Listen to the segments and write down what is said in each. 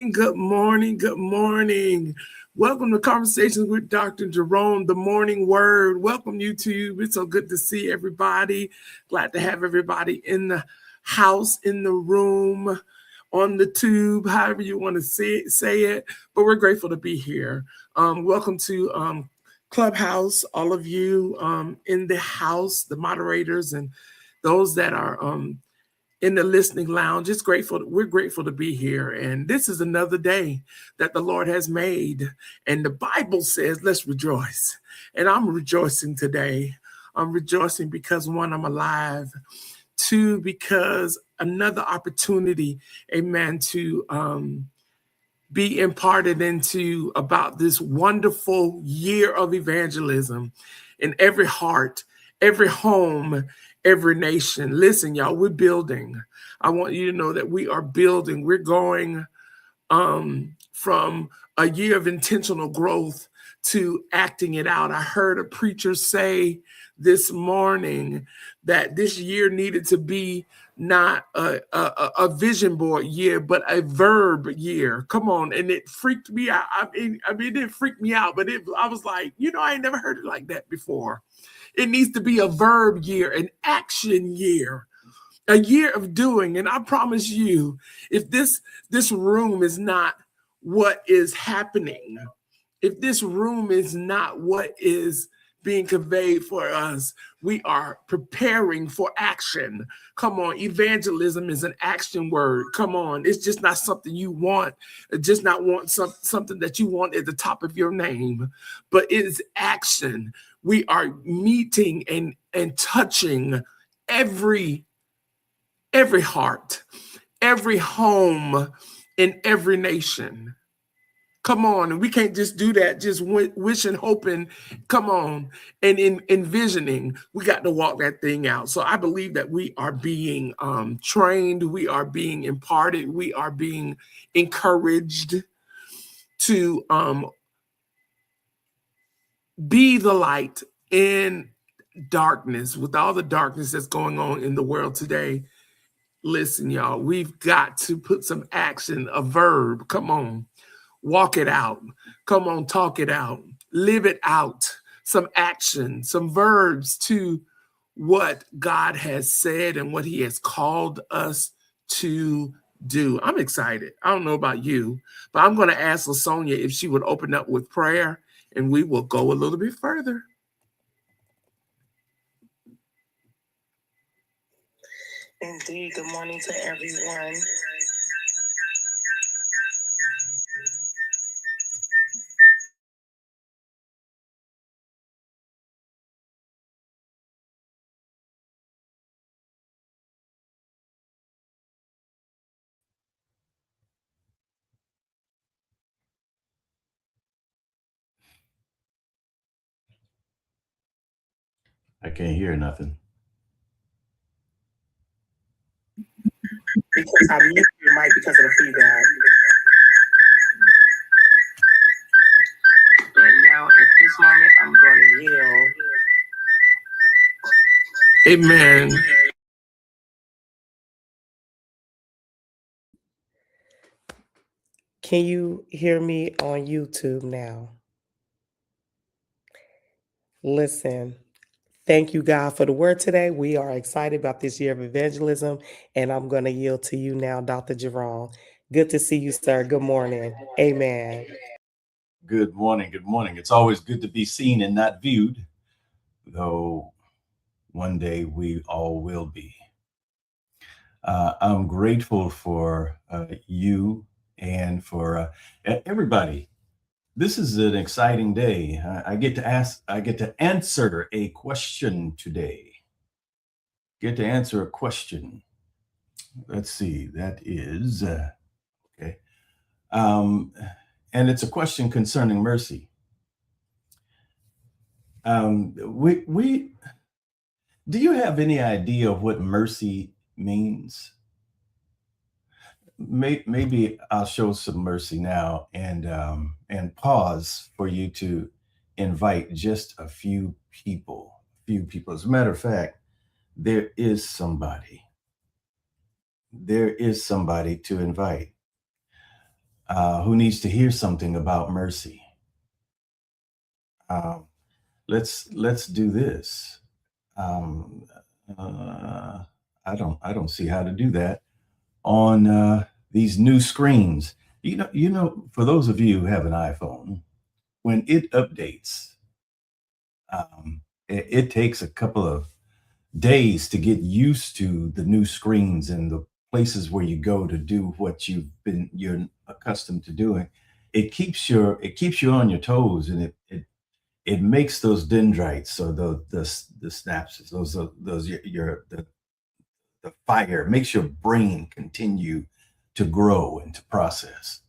Good morning. Good morning. Welcome to Conversations with Dr. Jerome, the morning word. Welcome, YouTube. It's so good to see everybody. Glad to have everybody in the house, in the room, on the tube, however you want to say it. But we're grateful to be here. Welcome to Clubhouse, all of you in the house, the moderators, and those that are in the listening lounge. It's grateful. We're grateful to be here. And this is another day that the Lord has made. And the Bible says, let's rejoice. And I'm rejoicing today. I'm rejoicing because one, I'm alive. Two, because another opportunity, amen, to be imparted into about this wonderful year of evangelism in every heart, every home, every nation. Listen, y'all, we're building. I want you to know that we are building. We're going from a year of intentional growth to acting it out. I heard a preacher say this morning that this year needed to be not a vision board year, but a verb year. Come on. And it freaked me out. I mean, it didn't freak me out, but I was like, I ain't never heard it like that before. It needs to be a verb year, an action year, a year of doing. And I promise you, if this room is not what is happening, if this room is not what is being conveyed for us, we are preparing for action. Come on, evangelism is an action word. Come on, it's just not something you want. It's just not something that you want at the top of your name, but it is action. We are meeting and touching every heart, every home, in every nation. Come on, and we can't just do that, just wishing, hoping. Come on, and in envisioning, we got to walk that thing out. So I believe that we are being trained, we are being imparted, we are being encouraged to be the light in darkness, with all the darkness that's going on in the world today. Listen, y'all, we've got to put some action, a verb. Come on. Walk it out. Come on, talk it out. Live it out. Some action, some verbs to what God has said and what he has called us to do. I'm excited. I don't know about you, but I'm going to ask LaSonia if she would open up with prayer, and we will go a little bit further. Indeed. Good morning to everyone. I can't hear nothing. Because I muted your mic because of the feedback. But now at this moment, I'm going to yield. Amen. Can you hear me on YouTube now? Listen, thank you, God, for the word today. We are excited about this year of evangelism, and I'm going to yield to you now, Dr. Jerome. Good to see you, sir. Good morning. Amen. Good morning. Good morning. It's always good to be seen and not viewed, though one day we all will be. I'm grateful for you and for everybody. This is an exciting day. I get to answer a question today. Get to answer a question. Let's see. That is okay. And it's a question concerning mercy. We do you have any idea of what mercy means? Maybe I'll show some mercy now and pause for you to invite just a few people. As a matter of fact, there is somebody. There is somebody to invite. who needs to hear something about mercy? Let's do this. Um, I don't see how to do that on these new screens. For those of you who have an iPhone, when it updates, it takes a couple of days to get used to the new screens and the places where you go to do what you're accustomed to doing. It keeps you on your toes, and it makes those dendrites or the synapses, those your the fire, makes your brain continue to grow and to process.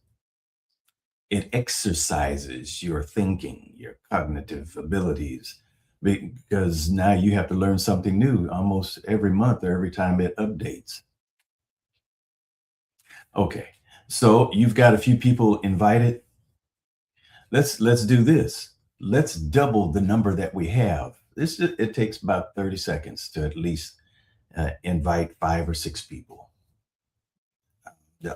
It exercises your thinking, your cognitive abilities, because now you have to learn something new almost every month or every time it updates. Okay, so you've got a few people invited. Let's do this. Let's double the number that we have. It takes about 30 seconds to at least invite 5 or 6 people.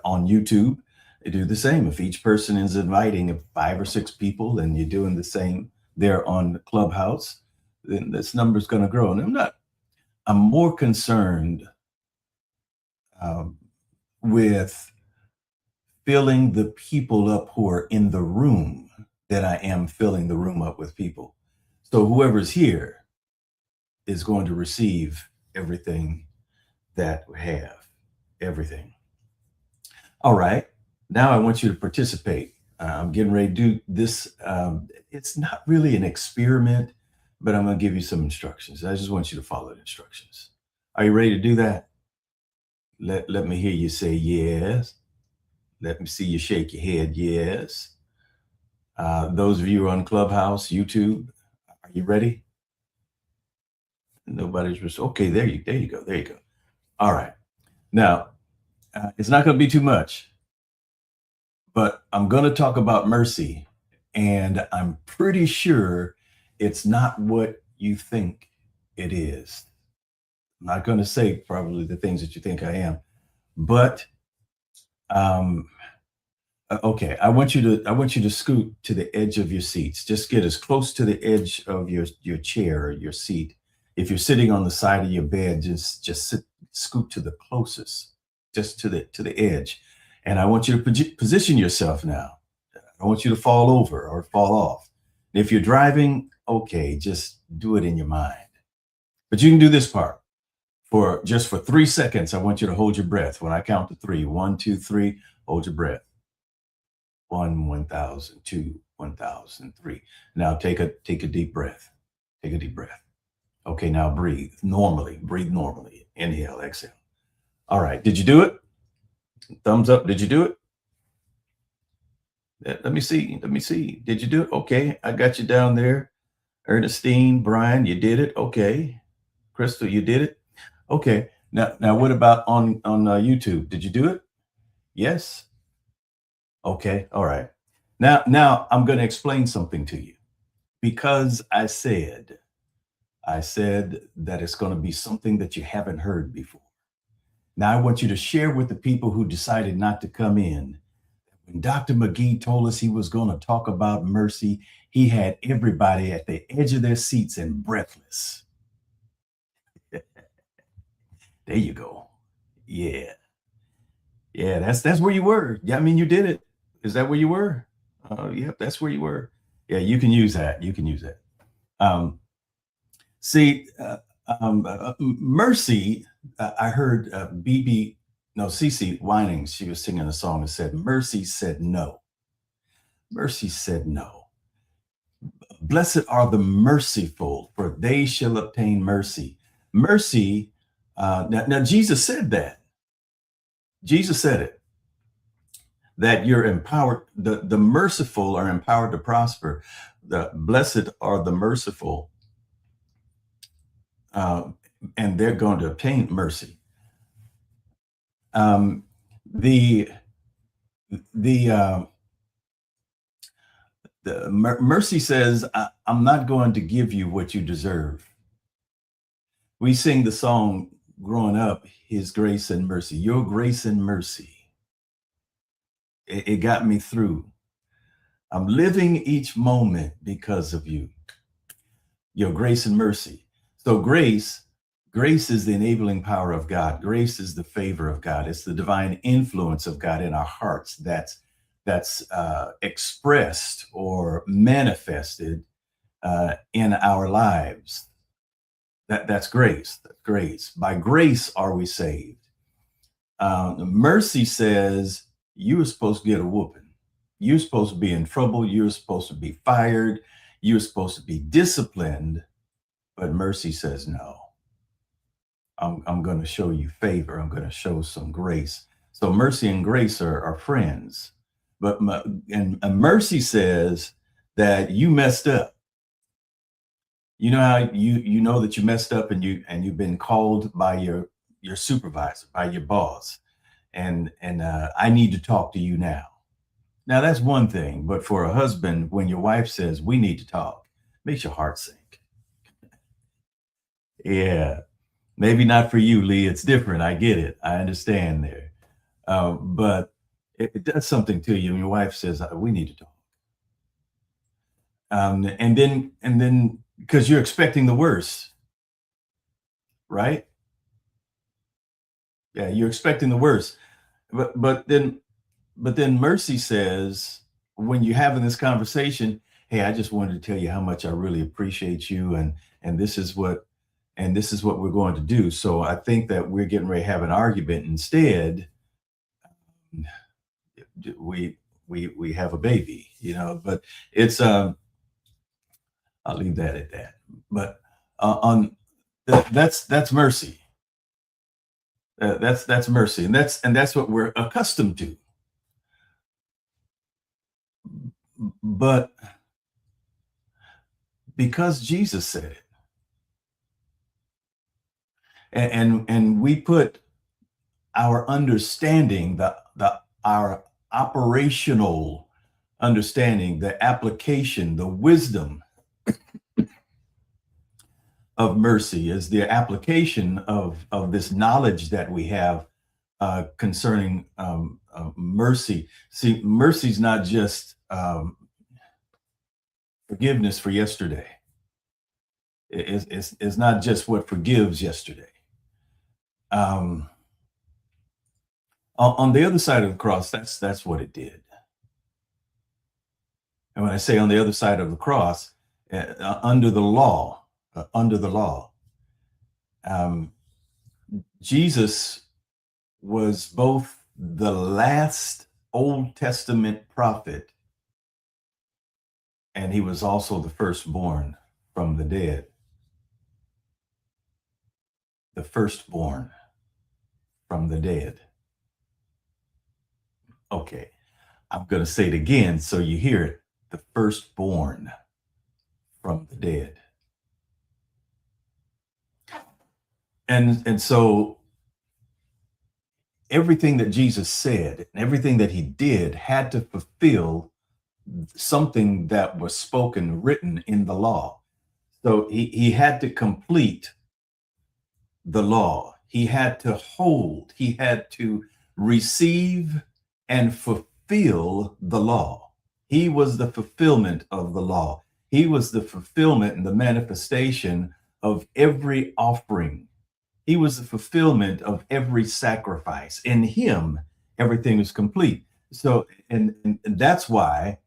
On YouTube, they do the same. If each person is inviting 5 or 6 people, and you're doing the same there on Clubhouse, then this number is going to grow. And I'm more concerned with filling the people up who are in the room than I am filling the room up with people. So whoever's here is going to receive everything that we have, everything. All right. Now I want you to participate. I'm getting ready to do this. It's not really an experiment, but I'm going to give you some instructions. I just want you to follow the instructions. Are you ready to do that? Let me hear you say yes. Let me see you shake your head. Yes. Those of you on Clubhouse, YouTube, are you ready? Nobody's okay. There you go. There you go. All right. Now, it's not going to be too much, but I'm going to talk about mercy, and I'm pretty sure it's not what you think it is. I'm not going to say probably the things that you think I am, but okay. I want you to scoot to the edge of your seats. Just get as close to the edge of your chair or your seat. If you're sitting on the side of your bed, just scoot to the closest, just to the edge. And I want you to position yourself now. I want you to fall over or fall off. And if you're driving, okay, just do it in your mind. But you can do this part. For 3 seconds, I want you to hold your breath. When I count to 3, 1, 2, 3, hold your breath. 1, 1,000, 2, 1,003. Now take a deep breath. Take a deep breath. Okay, now breathe normally. Breathe normally. Inhale, exhale. All right. Did you do it? Thumbs up. Did you do it? Let me see. Let me see. Did you do it? Okay, I got you down there. Ernestine, Brian, you did it. Okay. Crystal, you did it. Okay. Now what about on YouTube? Did you do it? Yes. Okay. All right. Now I'm going to explain something to you, because I said that it's going to be something that you haven't heard before. Now I want you to share with the people who decided not to come in. When Dr. McGee told us he was going to talk about mercy, he had everybody at the edge of their seats and breathless. There you go. Yeah. Yeah, that's where you were. Yeah, I mean, you did it. Is that where you were? Yep, that's where you were. Yeah, you can use that. You can use that. Mercy. I heard Cece Winings. She was singing a song and said, "Mercy said no. Mercy said no. Blessed are the merciful, for they shall obtain mercy." Mercy. Now Jesus said that. Jesus said it. That you're empowered, the merciful are empowered to prosper. The blessed are the merciful, and they're going to obtain mercy. The mercy says, I'm not going to give you what you deserve. We sing the song growing up, His grace and mercy, your grace and mercy. It got me through. I'm living each moment because of you, your grace and mercy. So grace is the enabling power of God. Grace is the favor of God. It's the divine influence of God in our hearts that's expressed or manifested in our lives. That's grace. That's grace. By grace are we saved. Mercy says you were supposed to get a whooping. You're supposed to be in trouble. You're supposed to be fired. You're supposed to be disciplined. But mercy says, no, I'm going to show you favor. I'm going to show some grace. So mercy and grace are friends. But and mercy says that you messed up. You know how you know that you messed up, and you've been called by your supervisor, by your boss, and I need to talk to you now. Now that's one thing, but for a husband, when your wife says we need to talk, makes your heart sink. Yeah, maybe not for you, Lee. It's different. I get it. I understand there, but it does something to you when your wife says we need to talk. And then because you're expecting the worst, right? Yeah, you're expecting the worst, but then mercy says, when you're having this conversation, hey, I just wanted to tell you how much I really appreciate you, and this is what we're going to do. So I think that we're getting ready to have an argument. Instead, we have a baby, but it's I'll leave that at that. But that's mercy. That's mercy, and that's what we're accustomed to. But because Jesus said it, and we put our understanding, our operational understanding, the application, the wisdom of mercy is the application of this knowledge that we have concerning mercy. See, mercy is not just forgiveness for yesterday. It's not just what forgives yesterday. On the other side of the cross, that's what it did. And when I say on the other side of the cross, under the law, Jesus was both the last Old Testament prophet, and he was also the firstborn from the dead. The firstborn from the dead. Okay, I'm going to say it again so you hear it. The firstborn from the dead. And so everything that Jesus said and everything that he did had to fulfill something that was spoken, written in the law. So he had to complete the law. He had to hold, he had to receive and fulfill the law. He was the fulfillment of the law. He was the fulfillment and the manifestation of every offering. He was the fulfillment of every sacrifice. In him, everything is complete. So, and that's why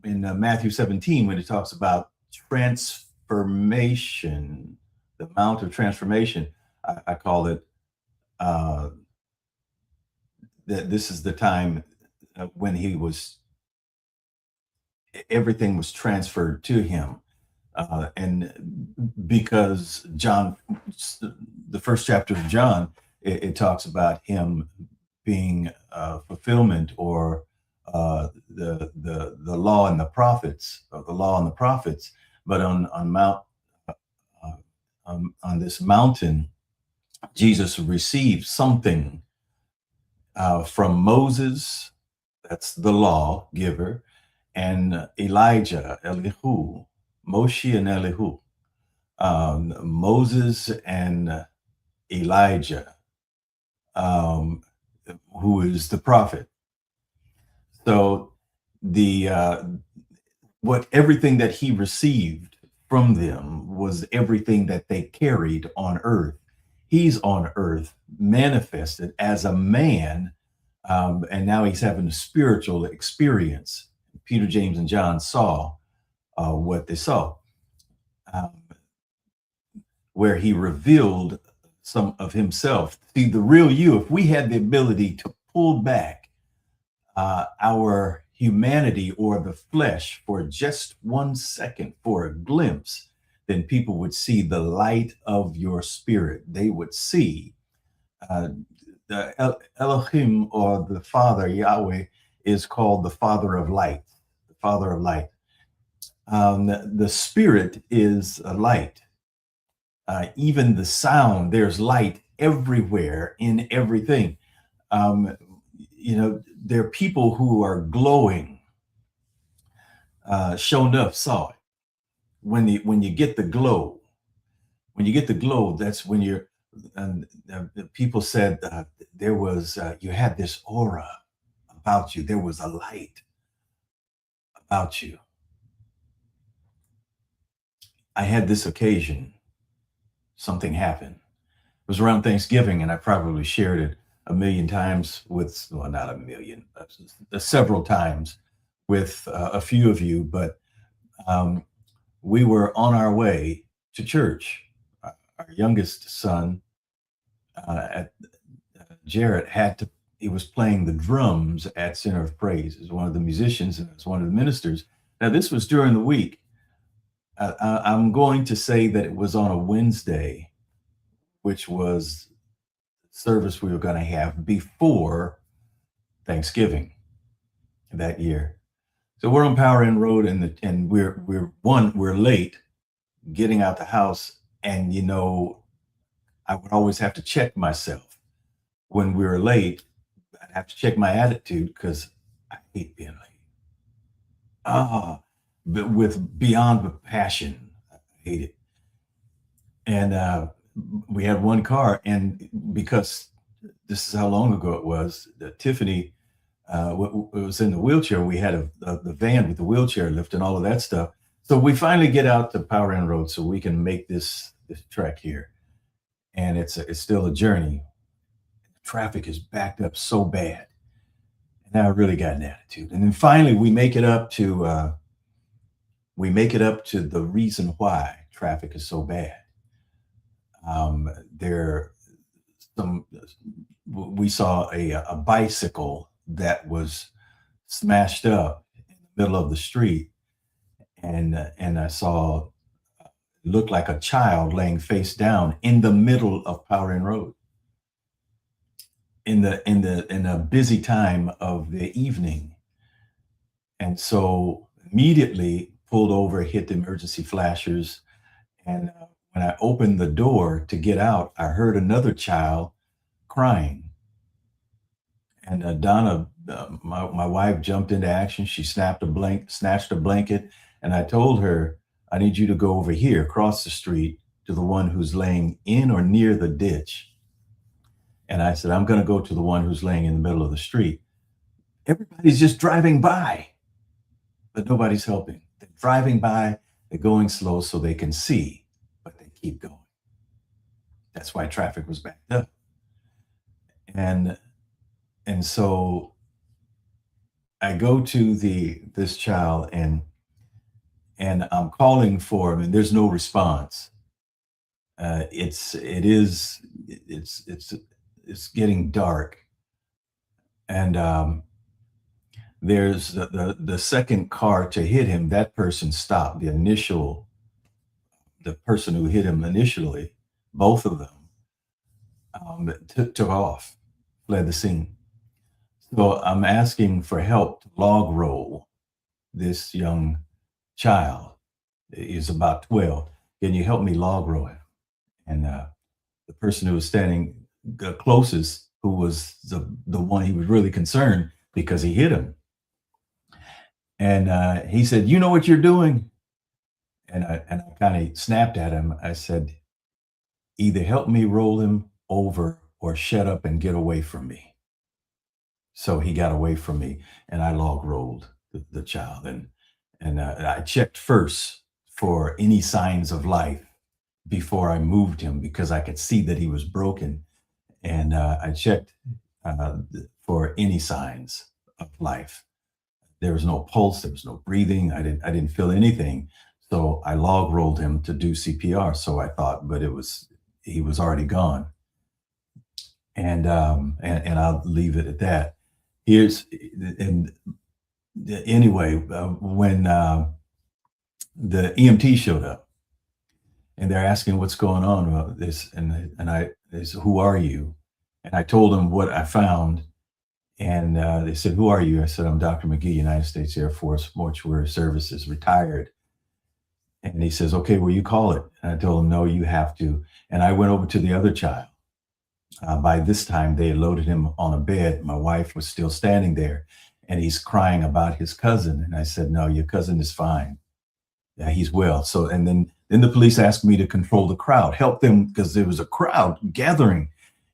in Matthew 17, when it talks about transformation, the Mount of Transformation, I call it that this is the time when everything was transferred to him. And because John, the first chapter of John, it talks about him being fulfillment, or the law and the prophets, But on this mountain, Jesus received something from Moses, that's the law giver, and Elijah, Elihu, Moshe and Elihu, Moses and Elijah, who is the prophet. So the what everything that he received from them was everything that they carried on earth. He's on earth manifested as a man, and now he's having a spiritual experience. Peter, James, and John saw what they saw, um, where he revealed some of himself. See, the real you, if we had the ability to pull back our humanity or the flesh for just 1 second, for a glimpse, then people would see the light of your spirit. They would see the Elohim, or the Father, Yahweh, is called the Father of Light, the Father of Light. The Spirit is a light. Even the sound, there's light everywhere in everything. There are people who are glowing. Show enough saw it. When you get the glow, that's when you're. The people said there was you had this aura about you. There was a light about you. I had this occasion. Something happened. It was around Thanksgiving, and I probably shared it a million times with, well, not a million, several times with a few of you, but we were on our way to church. Our youngest son, Jarrett, he was playing the drums at Center of Praise as one of the musicians and as one of the ministers. Now, this was during the week. I'm going to say that it was on a Wednesday, which was service we were going to have before Thanksgiving that year. So we're on Power End Road, and we're late getting out the house, and I would always have to check myself when we were late. I'd have to check my attitude because I hate being late. But with beyond passion, I hate it. And we had one car, and because this is how long ago it was, Tiffany was in the wheelchair. We had the van with the wheelchair lift and all of that stuff. So we finally get out to Power End Road so we can make this trek here, and it's still a journey. Traffic is backed up so bad, and now I really got an attitude. And then finally we make it up to the reason why traffic is so bad. We saw a bicycle that was smashed up in the middle of the street, and I saw looked like a child laying face down in the middle of Power End Road in a busy time of the evening. And so immediately pulled over, hit the emergency flashers, and when I opened the door to get out, I heard another child crying. And Donna, my wife, jumped into action. She snatched a blanket, and I told her, I need you to go over here, across the street, to the one who's laying in or near the ditch. And I said, I'm going to go to the one who's laying in the middle of the street. Everybody's just driving by, but nobody's helping. They're driving by, they're going slow so they can see, but they keep going. That's why traffic was backed up. And so I go to this child, and I'm calling for him, and there's no response. It's getting dark, and there's the second car to hit him. That person stopped. The person who hit him initially, both of them, took off, fled the scene. So I'm asking for help to log roll this young child. He's about 12. Can you help me log roll him? And the person who was standing closest, who was the one, he was really concerned because he hit him. And he said, "You know what you're doing?" And I kind of snapped at him. I said, "Either help me roll him over or shut up and get away from me." So he got away from me, and I log rolled the child, and I checked first for any signs of life before I moved him, because I could see that he was broken, and I checked for any signs of life. There was no pulse, there was no breathing. I didn't feel anything. So I log rolled him to do CPR. So I thought, but he was already gone. And I'll leave it at that. And anyway, when the EMT showed up and they're asking what's going on about this, they said, "Who are you?" And I told them what I found. And they said, "Who are you?" I said, "I'm Dr. McGee, United States Air Force Mortuary Services, retired." And he says, "Okay, well, you call it." And I told him, "No, you have to." And I went over to the other child. By this time, they had loaded him on a bed. My wife was still standing there, and he's crying about his cousin. And I said, "No, your cousin is fine. Yeah, he's well." So, and then the police asked me to control the crowd, help them, because there was a crowd gathering.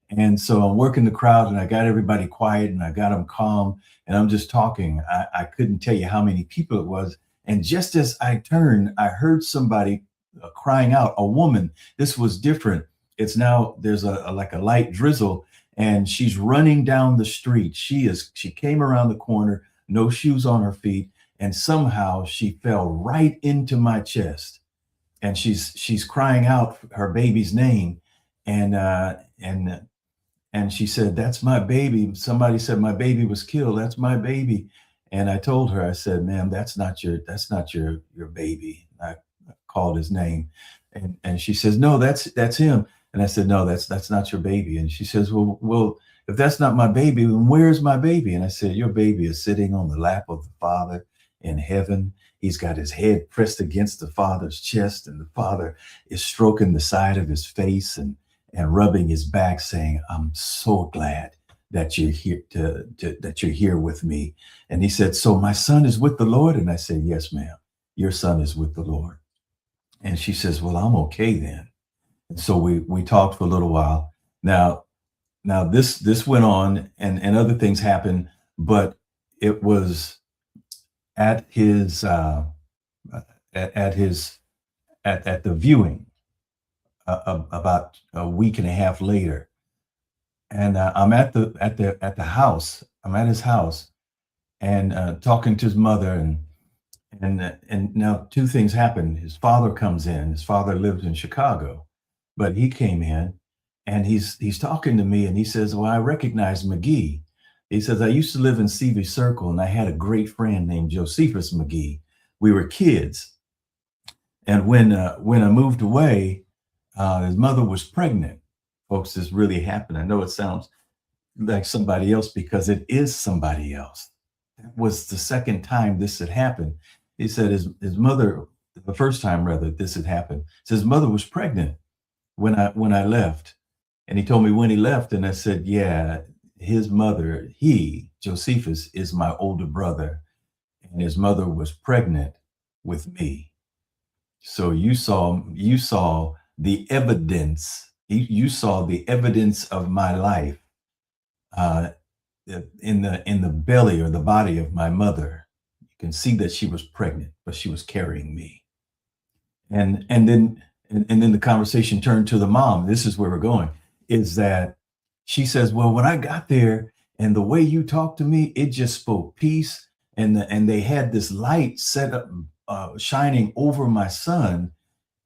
And so I'm working the crowd, and I got everybody quiet, and I got them calm, and I'm just talking. I couldn't tell you how many people it was. And just as I turned, I heard somebody crying out, a woman. This was different. It's now there's like a light drizzle, and she's running down the street. She came around the corner, no shoes on her feet, and somehow she fell right into my chest. And she's crying out her baby's name, and and she said, "That's my baby. Somebody said my baby was killed. That's my baby." And I told her, I said, "Ma'am, that's not your baby." I called his name, and she says, "No, that's him." And I said, "No, that's not your baby." And she says, "Well, if that's not my baby, then where's my baby?" And I said, "Your baby is sitting on the lap of the Father in heaven. He's got his head pressed against the Father's chest, and the Father is stroking the side of his face and rubbing his back, saying, 'I'm so glad that you're here that you're here with me.'" And he said, "So my son is with the Lord?" And I said, "Yes, ma'am, your son is with the Lord." And she says, "Well, I'm okay then." And so we talked for a little while. Now this went on, and other things happened, but it was at his at his at the viewing about a week and a half later. And I'm at the house. I'm at his house, and talking to his mother, and now two things happened. His father comes in. His father lived in Chicago, but he came in, and he's talking to me, and he says, "Well, I recognize McGee." He says, "I used to live in Seavey Circle, and I had a great friend named Josephus McGee. We were kids, and when I moved away, his mother was pregnant." Folks, this really happened. I know it sounds like somebody else, because it is somebody else. That was the second time this had happened. He said his mother, the first time rather, this had happened. Says his mother was pregnant when I left. And he told me when he left, and I said, "Yeah, his mother, Josephus, is my older brother, and his mother was pregnant with me." So you saw the evidence. You saw the evidence of my life uh, in the belly or the body of my mother. You can see that she was pregnant, but she was carrying me. And then the conversation turned to the mom. This is where we're going. Is that she says, "Well, when I got there, and the way you talked to me, it just spoke peace, and they had this light set up, shining over my son."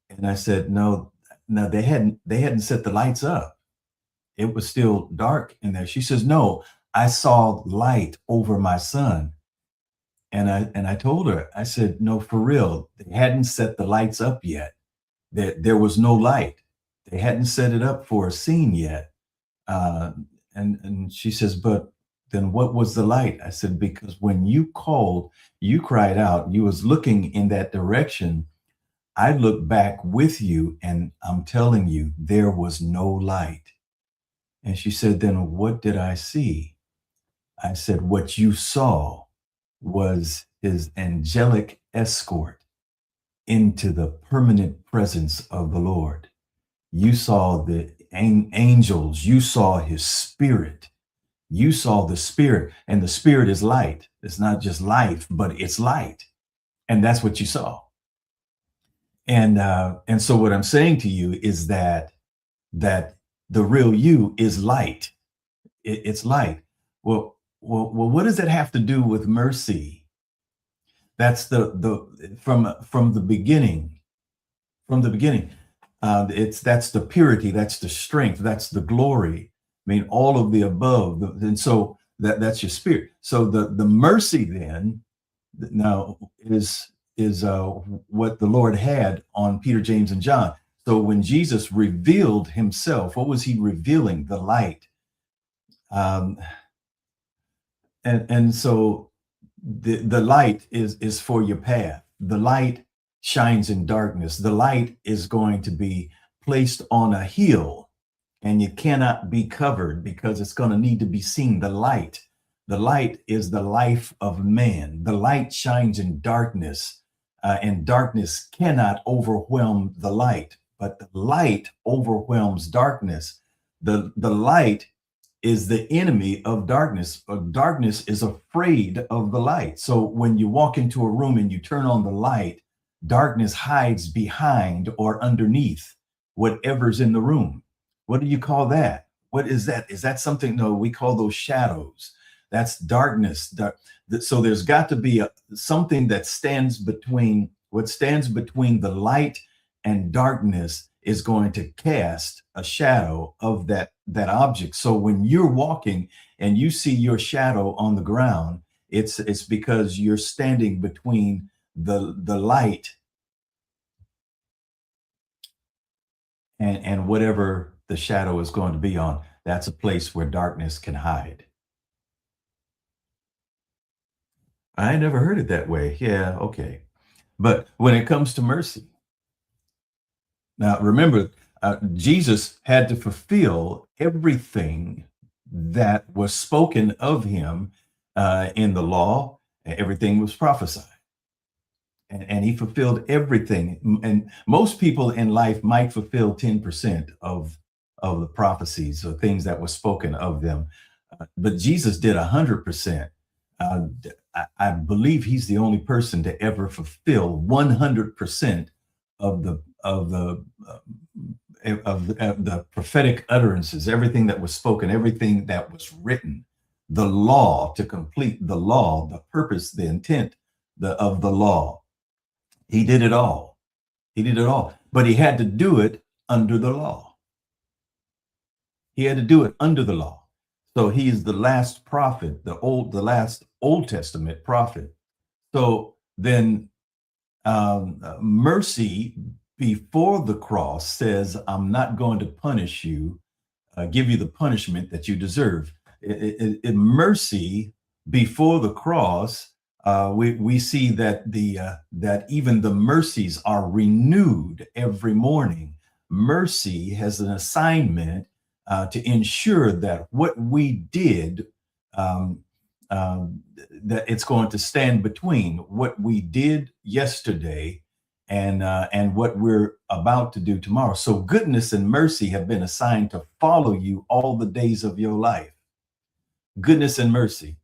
And I said, "No, no, they hadn't set the lights up. It was still dark in there." She says, "No, I saw light over my son." And I told her, I said, "No, for real, they hadn't set the lights up yet. There was no light. They hadn't set it up for a scene yet." Uh, and she says, "But then what was the light?" I said, "Because when you called, you cried out, you was looking in that direction. I looked back with you, and I'm telling you, there was no light." And she said, "Then what did I see?" I said, "What you saw was his angelic escort into the permanent presence of the Lord. You saw the angels, you saw his spirit You saw the Spirit, and the Spirit is light. It's not just life, but it's light. And that's what you saw. And so what I'm saying to you is that the real you is light. It's light. Well, what does that have to do with mercy? That's from the beginning. From the beginning, that's the purity, that's the strength, that's the glory. I mean, all of the above. And so that's your spirit. So the mercy then now is what the Lord had on Peter, James, and John. So when Jesus revealed himself, what was he revealing? The light. Um, and so the light is for your path. The light shines in darkness. The light is going to be placed on a hill, and you cannot be covered because it's going to need to be seen. The light is the life of man. The light shines in darkness, and darkness cannot overwhelm the light, but the light overwhelms darkness. The light is the enemy of darkness. Darkness is afraid of the light. So when you walk into a room and you turn on the light, darkness hides behind or underneath whatever's in the room. What do you call that? What is that? Is that something? No, we call those shadows. That's darkness. So there's got to be something that stands between, what stands between the light and darkness is going to cast a shadow of that object. So when you're walking and you see your shadow on the ground, it's because you're standing between the light and whatever the shadow is going to be on. That's a place where darkness can hide. I never heard it that way. Yeah, okay. But when it comes to mercy, now remember, Jesus had to fulfill everything that was spoken of him in the law. Everything was prophesied. And he fulfilled everything. And most people in life might fulfill 10% of the prophecies or things that were spoken of them. But Jesus did 100%. I believe he's the only person to ever fulfill 100% of the prophetic utterances, everything that was spoken, everything that was written, the law, to complete the law, the purpose, the intent of the law. He did it all. He did it all. But he had to do it under the law. He had to do it under the law. So he is the last prophet, the last Old Testament prophet. So then mercy before the cross says, I'm not going to punish you, give you the punishment that you deserve. Mercy before the cross, we see that that even the mercies are renewed every morning. Mercy has an assignment to ensure that what we did, that it's going to stand between what we did yesterday and what we're about to do tomorrow. So goodness and mercy have been assigned to follow you all the days of your life. Goodness and mercy.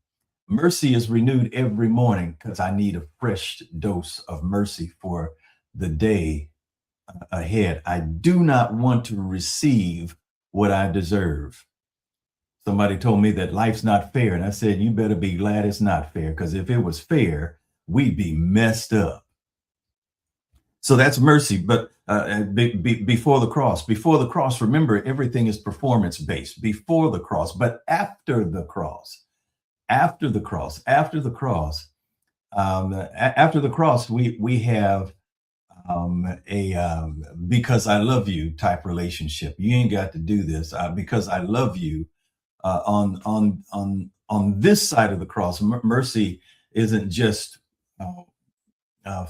Mercy is renewed every morning because I need a fresh dose of mercy for the day ahead. I do not want to receive what I deserve. Somebody told me that life's not fair. And I said, you better be glad it's not fair, because if it was fair, we'd be messed up. So that's mercy. But before the cross, remember, everything is performance based before the cross. But after the cross, we have a because I love you type relationship. You ain't got to do this because I love you. On this side of the cross, mercy isn't just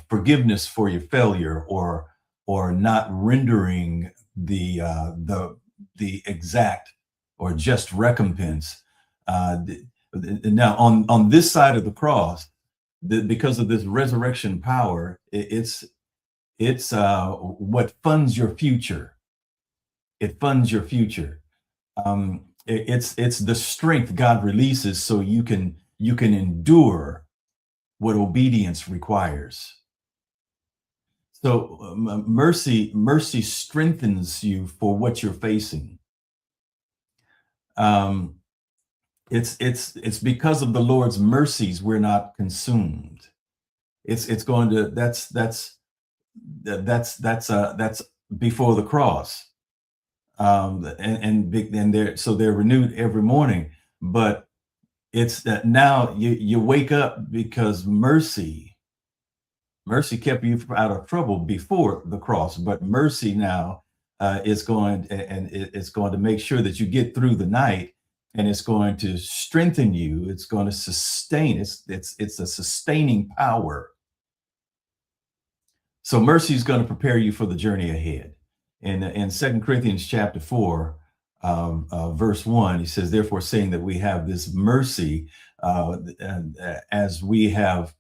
forgiveness for your failure or not rendering the exact or just recompense. Now, on this side of the cross, because of this resurrection power, it's what funds your future. It funds your future. It's the strength God releases so you can endure what obedience requires. So mercy strengthens you for what you're facing. It's because of the Lord's mercies we're not consumed. It's going to that's before the cross. And they're renewed every morning. But it's that now you wake up because mercy kept you out of trouble before the cross, but mercy now is going it's going to make sure that you get through the night, and it's going to strengthen you. It's going to sustain. It's a sustaining power. So mercy is going to prepare you for the journey ahead. In 2 Corinthians chapter 4, verse 1, he says, therefore, saying that we have this mercy, as we have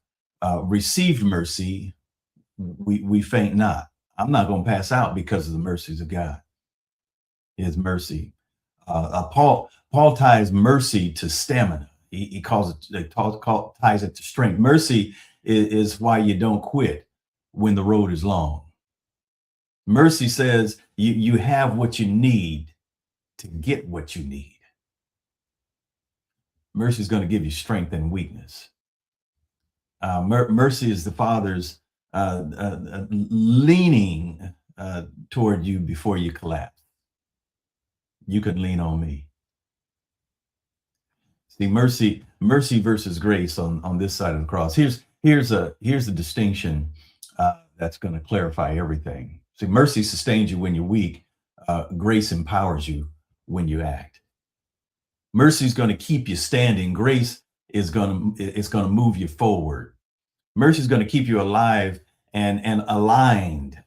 received mercy, we faint not. I'm not going to pass out because of the mercies of God, his mercy. Paul ties mercy to stamina. He ties it to strength. Mercy is why you don't quit when the road is long. Mercy says you have what you need to get what you need. Mercy is going to give you strength and weakness. Mercy is the Father's leaning toward you before you collapse. You could lean on me. See, mercy versus grace on this side of the cross. Here's a distinction that's going to clarify everything. See, mercy sustains you when you're weak. Grace empowers you when you act. Mercy is going to keep you standing. Grace is going to move you forward. Mercy is going to keep you alive and aligned.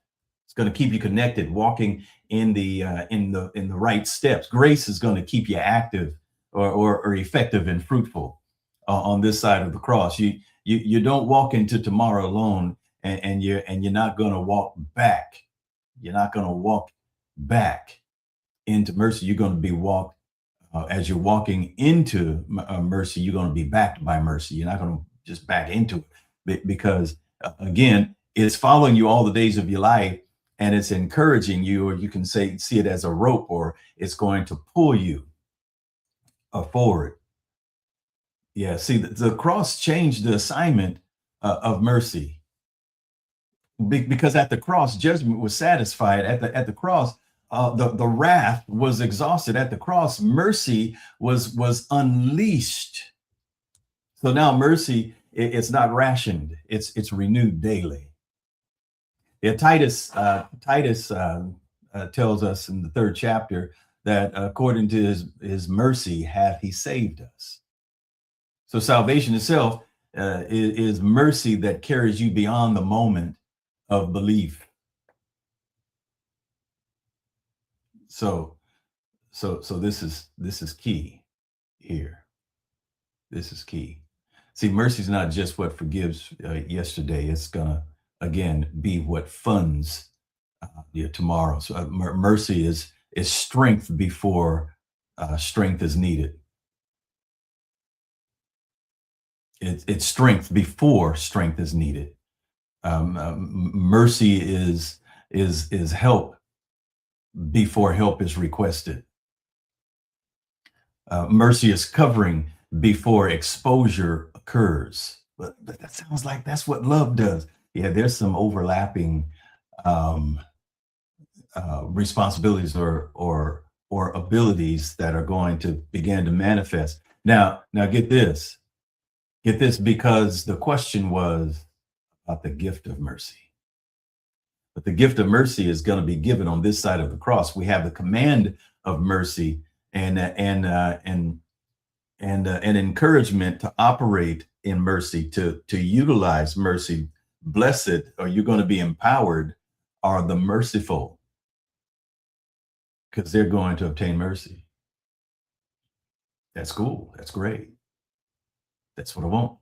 It's going to keep you connected, walking in the right steps. Grace is going to keep you active or effective and fruitful on this side of the cross. You don't walk into tomorrow alone, and you're not going to walk back. You're not going to walk back into mercy. You're going to be walked as you're walking into mercy. You're going to be backed by mercy. You're not going to just back into it, because again, it's following you all the days of your life, and it's encouraging you, or you can see it as a rope, or it's going to pull you forward. Yeah, see, the cross changed the assignment of mercy, because at the cross, judgment was satisfied. At the cross, the wrath was exhausted. At the cross, mercy was unleashed. So now mercy, it's not rationed; it's renewed daily. Yeah, Titus tells us in the 3rd chapter that according to his mercy hath he saved us. So salvation itself is mercy that carries you beyond the moment of belief. So this is key here. This is key. See, mercy is not just what forgives yesterday. It's gonna again be what funds your tomorrow. So mercy is strength before strength is needed. It's strength before strength is needed. Mercy is help before help is requested. Mercy is covering before exposure occurs. But that sounds like that's what love does. Yeah, there's some overlapping responsibilities or abilities that are going to begin to manifest. Now get this, because the question was about the gift of mercy. But the gift of mercy is going to be given on this side of the cross. We have the command of mercy and an encouragement to operate in mercy, to utilize mercy. Blessed, or you're going to be empowered, are the merciful, because they're going to obtain mercy. That's cool. That's great. That's what I want.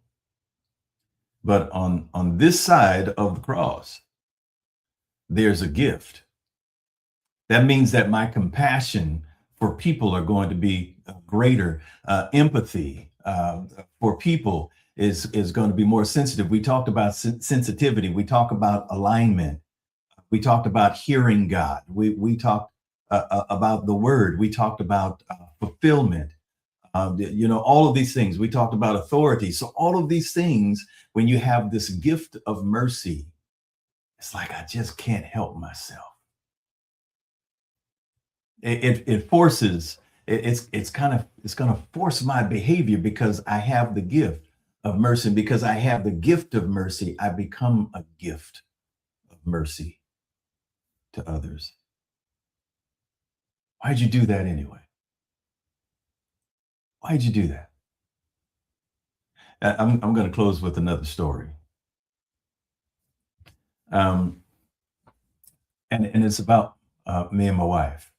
But on this side of the cross, there's a gift. That means that my compassion for people are going to be greater. Empathy for people is going to be more sensitive. We talked about sensitivity. We talk about alignment. We talked about hearing God. We talked about the word. We talked about fulfillment. All of these things. We talked about authority. So all of these things, when you have this gift of mercy, it's like I just can't help myself. It forces. It's going to force my behavior because I have the gift of mercy. And because I have the gift of mercy, I become a gift of mercy to others. Why'd you do that anyway? Why'd you do that? I'm going to close with another story. And it's about me and my wife.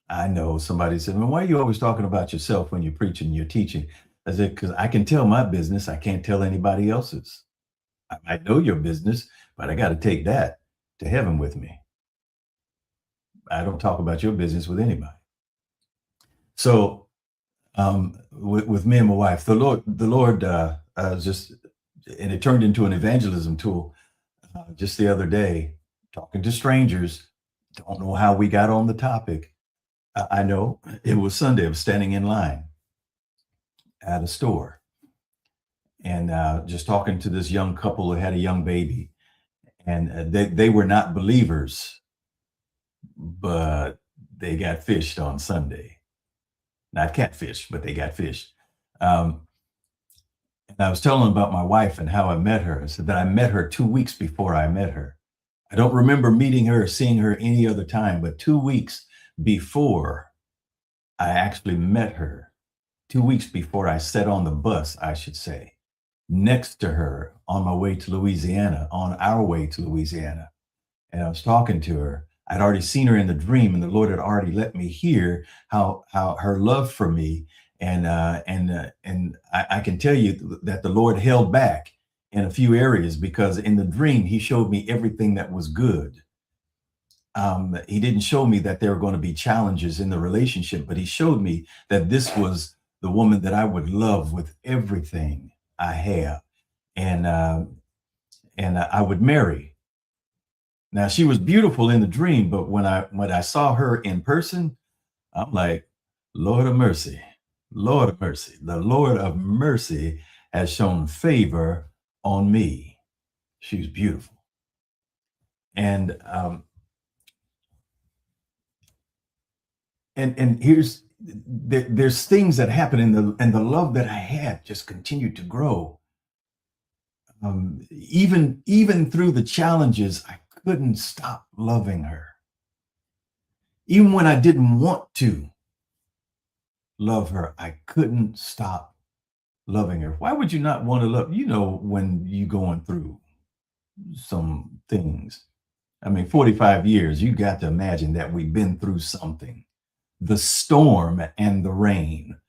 I know somebody said, well, why are you always talking about yourself when you're preaching, you're teaching? I said, because I can tell my business. I can't tell anybody else's. I might know your business, but I got to take that to heaven with me. I don't talk about your business with anybody. So with me and my wife, the Lord just, and it turned into an evangelism tool just the other day, talking to strangers. Don't know how we got on the topic. I know it was Sunday. I was standing in line at a store and just talking to this young couple who had a young baby. And they were not believers, but they got fished on Sunday. Not catfish, but they got fished. And I was telling them about my wife and how I met her. I said that I met her 2 weeks before I met her. I don't remember meeting her or seeing her any other time, but 2 weeks before I actually met her, 2 weeks before I sat on the bus, I should say, next to her on my way to Louisiana, on our way to Louisiana. And I was talking to her. I'd already seen her in the dream, and the Lord had already let me hear how her love for me. And I can tell you that the Lord held back in a few areas, because in the dream, he showed me everything that was good. He didn't show me that there were going to be challenges in the relationship, but he showed me that this was the woman that I would love with everything I have, and I would marry. Now, she was beautiful in the dream, but when I saw her in person, I'm like, Lord of mercy, Lord of mercy. The Lord of mercy has shown favor on me. She was beautiful. And there's things that happen, and the love that I had just continued to grow. Even through the challenges, I couldn't stop loving her. Even when I didn't want to love her, I couldn't stop loving her. Why would you not want to love? When you're going through some things. I mean, 45 years, you got to imagine that we've been through something. The storm and the rain,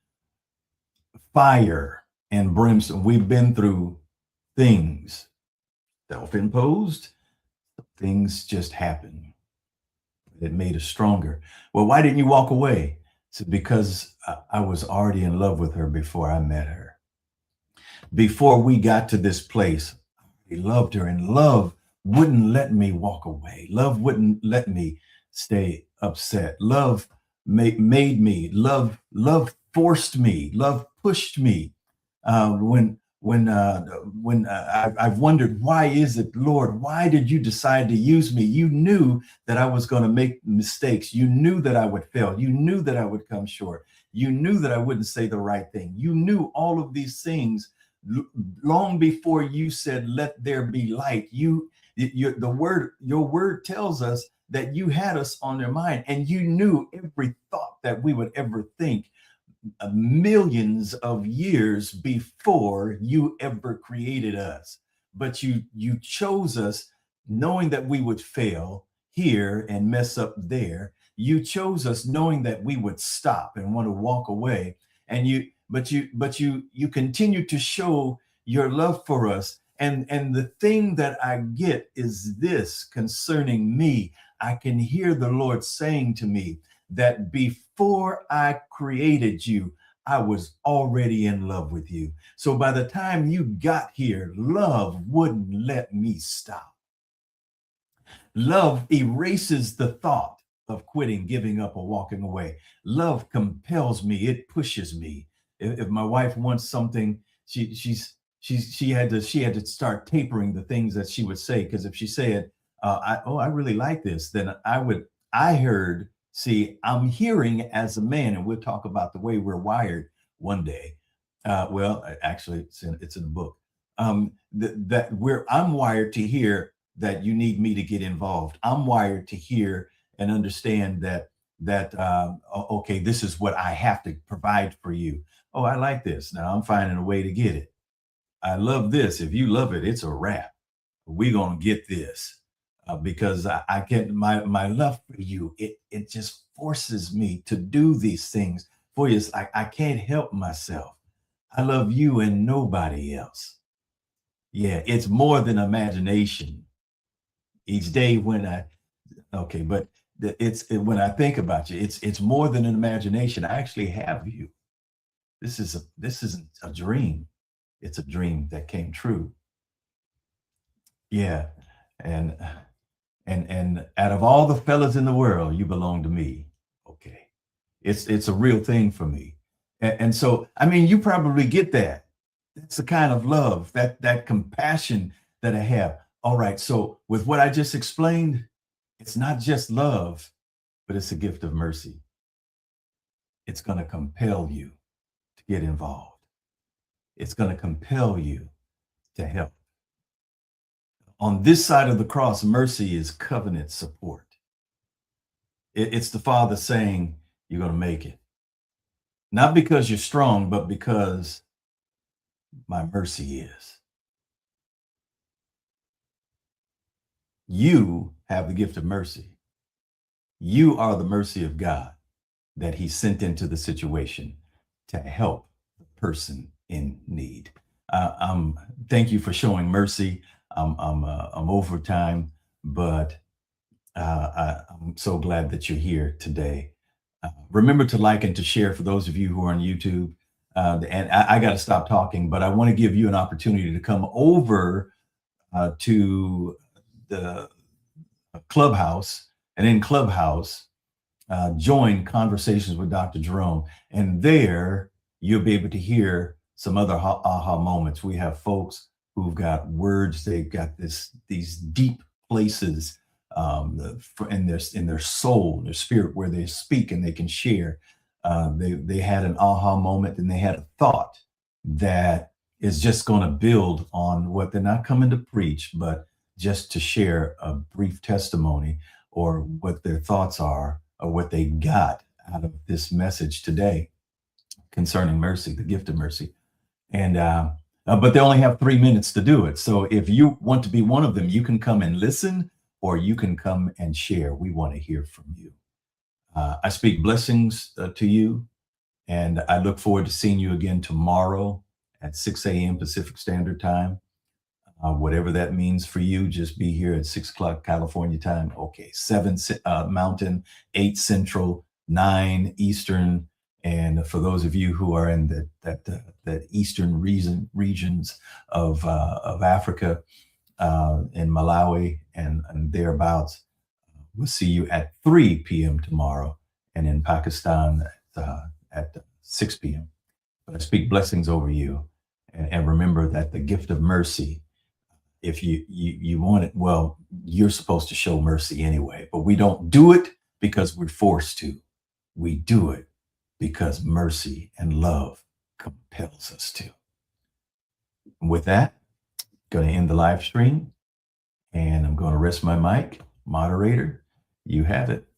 fire and brimstone. We've been through things, self-imposed. Things just happen. It made us stronger. Well, why didn't you walk away? It's because I was already in love with her before I met her. Before we got to this place, I loved her, and love wouldn't let me walk away. Love wouldn't let me stay upset. Love made me. Love forced me. Love pushed me. I've wondered, why is it, Lord, why did you decide to use me? You knew that I was going to make mistakes. You knew that I would fail. You knew that I would come short. You knew that I wouldn't say the right thing. You knew all of these things long before you said, let there be light. Your word tells us that you had us on your mind, and you knew every thought that we would ever think millions of years before you ever created us. But you chose us knowing that we would fail here and mess up there. You chose us knowing that we would stop and want to walk away. And you continue to show your love for us. And the thing that I get is this concerning me. I can hear the Lord saying to me that before before I created you, I was already in love with you. So by the time you got here, love wouldn't let me stop. Love erases the thought of quitting, giving up, or walking away. Love compels me. It pushes me. If my wife wants something, she had to start tapering the things that she would say, because if she said, I really like this," then I heard, see, I'm hearing as a man, and we'll talk about the way we're wired one day. Well, actually, it's in the book. I'm wired to hear that you need me to get involved. I'm wired to hear and understand that okay, this is what I have to provide for you. Oh, I like this. Now I'm finding a way to get it. I love this. If you love it, it's a wrap. We're gonna get this because I can't. My love for you, it just forces me to do these things for you. I can't help myself. I love you and nobody else. Yeah, it's more than imagination. Each day when okay, but when I think about you, it's more than an imagination. I actually have you. This isn't a dream. It's a dream that came true. Yeah, and and out of all the fellas in the world, you belong to me. Okay, it's a real thing for me, and so I mean, you probably get that. That's the kind of love, that compassion that I have. All right, so with what I just explained, it's not just love, but it's a gift of mercy. It's going to compel you to get involved. It's going to compel you to help. On this side of the cross, mercy is covenant support. It's the Father saying, you're going to make it. Not because you're strong, but because my mercy is. You have the gift of mercy. You are the mercy of God that he sent into the situation to help the person in need. Thank you for showing mercy. I'm over time, but I'm so glad that you're here today. Remember to like and to share for those of you who are on YouTube. And I got to stop talking, but I want to give you an opportunity to come over to the Clubhouse, and in Clubhouse, join Conversations with Dr. Jerome. And there you'll be able to hear some other aha moments. We have folks who've got words, they've got these deep places in their soul, their spirit, where they speak and they can share. They had an aha moment, and they had a thought that is just going to build on what they're not coming to preach, but just to share a brief testimony or what their thoughts are or what they got out of this message today concerning mercy, the gift of mercy. And but they only have 3 minutes to do it. So if you want to be one of them, you can come and listen, or you can come and share. We want to hear from you. I speak blessings to you, and I look forward to seeing you again tomorrow at 6 a.m. Pacific Standard Time. Whatever that means for you, just be here at 6 o'clock California time. Okay, 7 Mountain, 8 Central, 9 Eastern. And for those of you who are in that eastern regions of Africa, in Malawi and thereabouts, we'll see you at 3 p.m. tomorrow, and in Pakistan at 6 p.m. But I speak blessings over you, and remember that the gift of mercy, if you want it, well, you're supposed to show mercy anyway, but we don't do it because we're forced to. We do it because mercy and love compels us to. And with that, I'm going to end the live stream, and I'm going to rest my mic. Moderator, you have it.